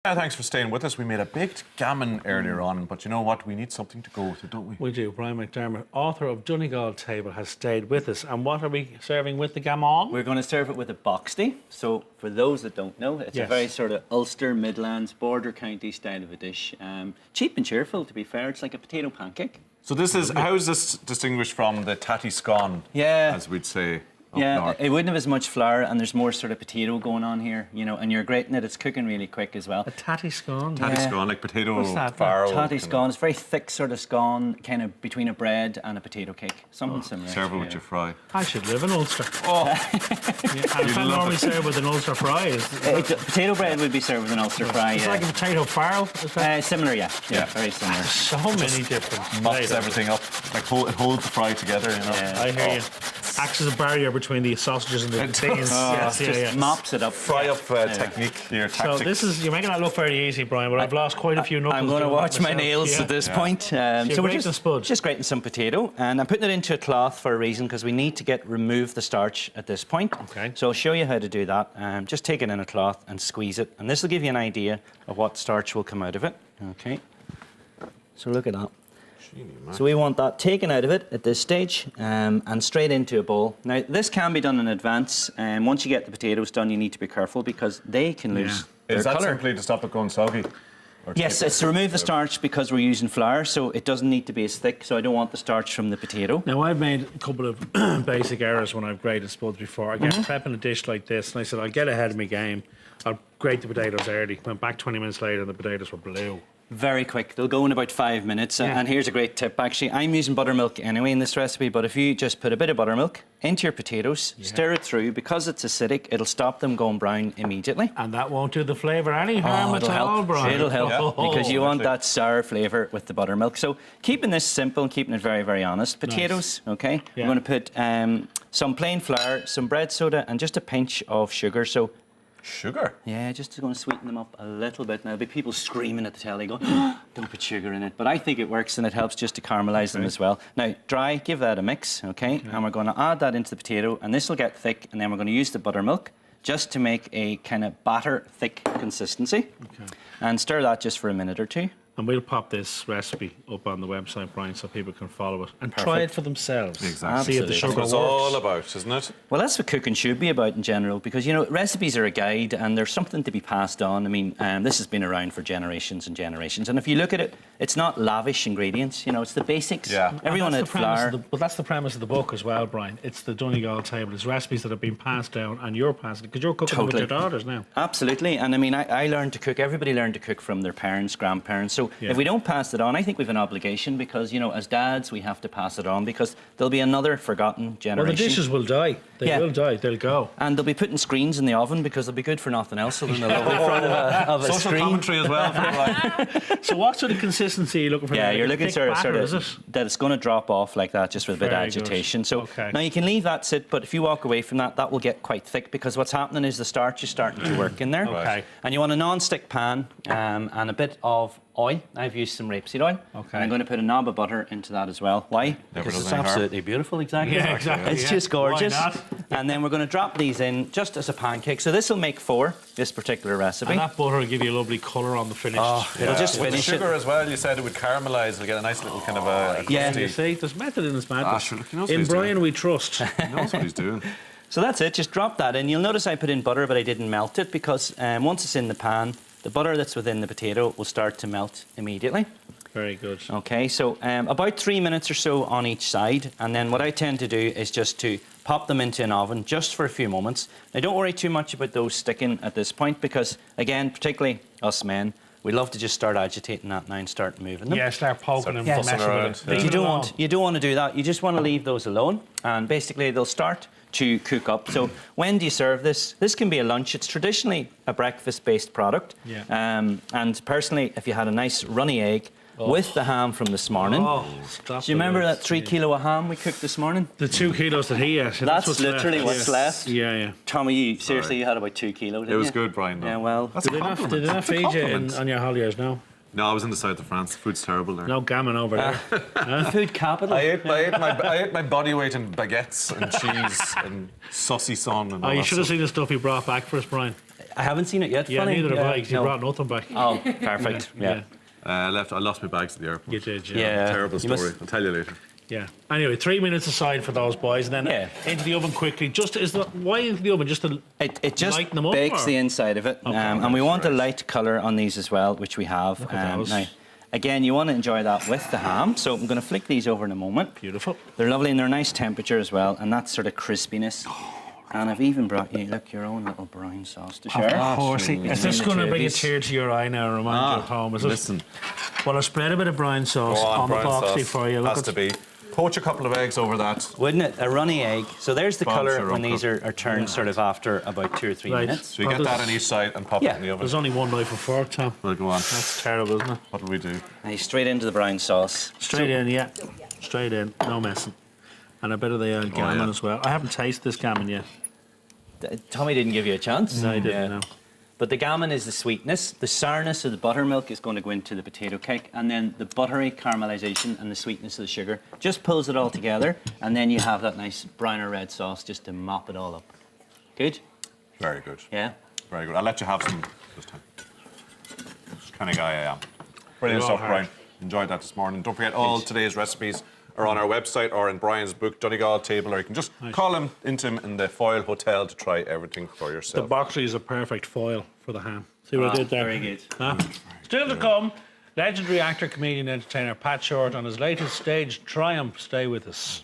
Yeah, thanks for staying with us. We made a baked gammon earlier on, but you know what? We need something to go with it, don't we? We do. Brian McDermott, author of Untitled Chapter, has stayed with us. And what are we serving with the gammon? We're going to serve it with a Boxty. So, for those that don't know, it's a very sort of Ulster, Midlands, border county style of a dish. Cheap and cheerful, to be fair. It's like a potato pancake. So this is, how is this distinguished from the tatty scone, as we'd say? North. It wouldn't have as much flour, and there's more sort of potato going on here, you know, and you're grating it. It's cooking really quick as well. A tatty scone? Tatty scone, like potato farro. Tatty scone. It's very thick sort of scone, kind of between a bread and a potato cake. Something similar. Serve it with your fry. I should live in Ulster. Oh! And if I normally serve with an Ulster fry, potato bread would be served with an Ulster fry. It's like a potato farro, is that? Similar, yeah. Very similar. So many different. Mops everything up. Like it holds the fry together, you know. Yeah, I hear you. Acts as a barrier between the sausages and the beans. Just mops it up. Fry up technique here, tactics. So this is, you're making that look very easy, Brian, but I've lost quite a few knuckles. I'm going to watch my nails at this point. So we're just grating some potato, and I'm putting it into a cloth for a reason, because we need to remove the starch at this point. Okay. So I'll show you how to do that. Just take it in a cloth and squeeze it, and this will give you an idea of what starch will come out of it. Okay. So look at that. So we want that taken out of it at this stage and straight into a bowl. Now, this can be done in advance, and once you get the potatoes done, you need to be careful because they can lose their Is that colour. simply to stop it going soggy? Yes, it's to remove the starch because we're using flour, so it doesn't need to be as thick, so I don't want the starch from the potato. Now, I've made a couple of basic errors when I've grated spuds before. I get prepping a dish like this, and I said, I'll get ahead of my game. I'll grate the potatoes early. Went back 20 minutes later, and the potatoes were blue. Very quick. They'll go in about 5 minutes. And here's a great tip, actually. I'm using buttermilk anyway in this recipe, but if you just put a bit of buttermilk into your potatoes, stir it through, because it's acidic, it'll stop them going brown immediately. And that won't do the flavour any harm at all, Brian. It'll help, because you want that sour flavour with the buttermilk. So keeping this simple and keeping it very, very honest. Potatoes, okay? We're going to put some plain flour, some bread soda, and just a pinch of sugar. So sugar? Yeah, just going to sweeten them up a little bit. Now, there'll be people screaming at the telly going, oh, don't put sugar in it. But I think it works, and it helps just to caramelise them as well. Now, dry, give that a mix, okay? And we're going to add that into the potato, and this will get thick, and then we're going to use the buttermilk just to make a kind of batter, thick consistency. And stir that just for a minute or two. And we'll pop this recipe up on the website, Brian, so people can follow it and try it for themselves. Exactly. See if the sugar works. That's what it's all about, isn't it? Well, that's what cooking should be about in general, because, you know, recipes are a guide and there's something to be passed on. I mean, this has been around for generations and generations. And if you look at it, it's not lavish ingredients, you know, it's the basics. Yeah. Everyone had flour. But that's the premise of the book as well, Brian. It's the Donegal table. It's recipes that have been passed down, and you're passing it, because you're cooking with your daughters now. Absolutely. And I mean, I learned to cook, everybody learned to cook from their parents, grandparents. So if we don't pass it on, I think we've an obligation, because, you know, as dads, we have to pass it on, because there'll be another forgotten generation. Well, the dishes will die. They will die. They'll go. And they'll be putting screens in the oven, because they'll be good for nothing else other than the lovely front of a social screen. Commentary as well. For So what sort of consistency are you looking for? Yeah, you're looking sort of it? that it's going to drop off like that, just with a bit of agitation. So now you can leave that sit, but if you walk away from that, that will get quite thick, because what's happening is the starch is starting to work in there. And you want a non-stick pan and a bit of oil. I've used some rapeseed oil. And I'm going to put a knob of butter into that as well. Why? Because it's absolutely beautiful. Exactly. Yeah, exactly. It's just gorgeous. Why not? And then we're going to drop these in just as a pancake. So this will make 4, this particular recipe. And that butter will give you a lovely colour on the finish. It'll just with finish the sugar it. as well, you said it would caramelise. It'll get a nice little kind of a You see, there's method in this madness. Sure, look, he knows In what he's Brian, doing. we trust. He knows what he's doing. So that's it, just drop that in. You'll notice I put in butter, but I didn't melt it, because once it's in the pan, the butter that's within the potato will start to melt immediately. Very good. Okay, so about 3 minutes or so on each side, and then what I tend to do is just to pop them into an oven just for a few moments. Now, don't worry too much about those sticking at this point, because, again, particularly us men, we love to just start agitating that now and start moving them. Yeah, start poking and fussing messing around. with it. But you don't want to do that. You just want to leave those alone, and basically they'll start to cook up. So when do you serve this? This can be a lunch. It's traditionally a breakfast-based product. And personally, if you had a nice runny egg with the ham from this morning. Do you remember that 3 kilo of ham we cooked this morning? The 2 kilos that he ate. That's literally what's left. Yeah. Tommy, seriously, you had about 2 kilos, didn't you? It was good, Brian. Yeah, well. That's a compliment. Did they not feed you on your holidays, no? No, I was in the south of France. The food's terrible there. No gammon over there. Food capital. I ate my body weight in baguettes and cheese and saucisson and all You that should have stuff. seen the stuff he brought back for us, Brian. I haven't seen it yet. Yeah, Funny. neither have I, 'cause you no. brought nothing back. Oh, perfect. Yeah. I lost my bags at the airport. You did, Yeah. Terrible You story. must- I'll tell you later. Yeah. Anyway, 3 minutes aside for those boys, and then Yeah. into the oven quickly. Why into the oven? Just to It just lighten them up, bakes or? the inside of it. And we want a right. light colour on these as well, which we have. at those. Now, again, you want to enjoy that with the ham. So I'm going to flick these over in a moment. Beautiful. They're lovely and they're a nice temperature as well. And that sort of crispiness. And I've even brought you, look, your own little brown sauce to share. Of course. Is this going to bring a These- tear to your eye now, remind you of home? Is it? Listen. Well, I spread a bit of brown sauce Go on the brown boxy sauce. for you. Look Has to be. Poach a couple of eggs over that. Wouldn't it? A runny egg. So there's the Bob, colour sure, when Uncle. these are turned sort of after about 2 or 3 Right. minutes. So you Well, get that there's- on each side and pop Yeah. it in the oven. There's only one knife and fork, Tom. Well, go on. That's terrible, isn't it? What do we do? Now straight into the brown sauce. Straight in, yeah. Straight in, no messing. And a bit of the gammon yeah. as well. I haven't tasted this gammon yet. Tommy didn't give you a chance. No, I didn't. No. But the gammon is the sweetness. The sourness of the buttermilk is going to go into the potato cake. And then the buttery caramelization and the sweetness of the sugar just pulls it all together. And then you have that nice brown or red sauce just to mop it all up. Good? Very good. Yeah? Very good. I'll let you have some this time. This kind of guy I am. Brilliant You're all stuff, hard. Brian. Enjoyed that this morning. Don't forget, all today's recipes are on our website or in Brian's book, Donegal Table, or you can just call him into him in the Foyle Hotel to try everything for The yourself. Boxty is a perfect foil for the ham. See what I did there? Very good. Huh? Still to come, legendary actor, comedian, entertainer Pat Short on his latest stage triumph. Stay with us.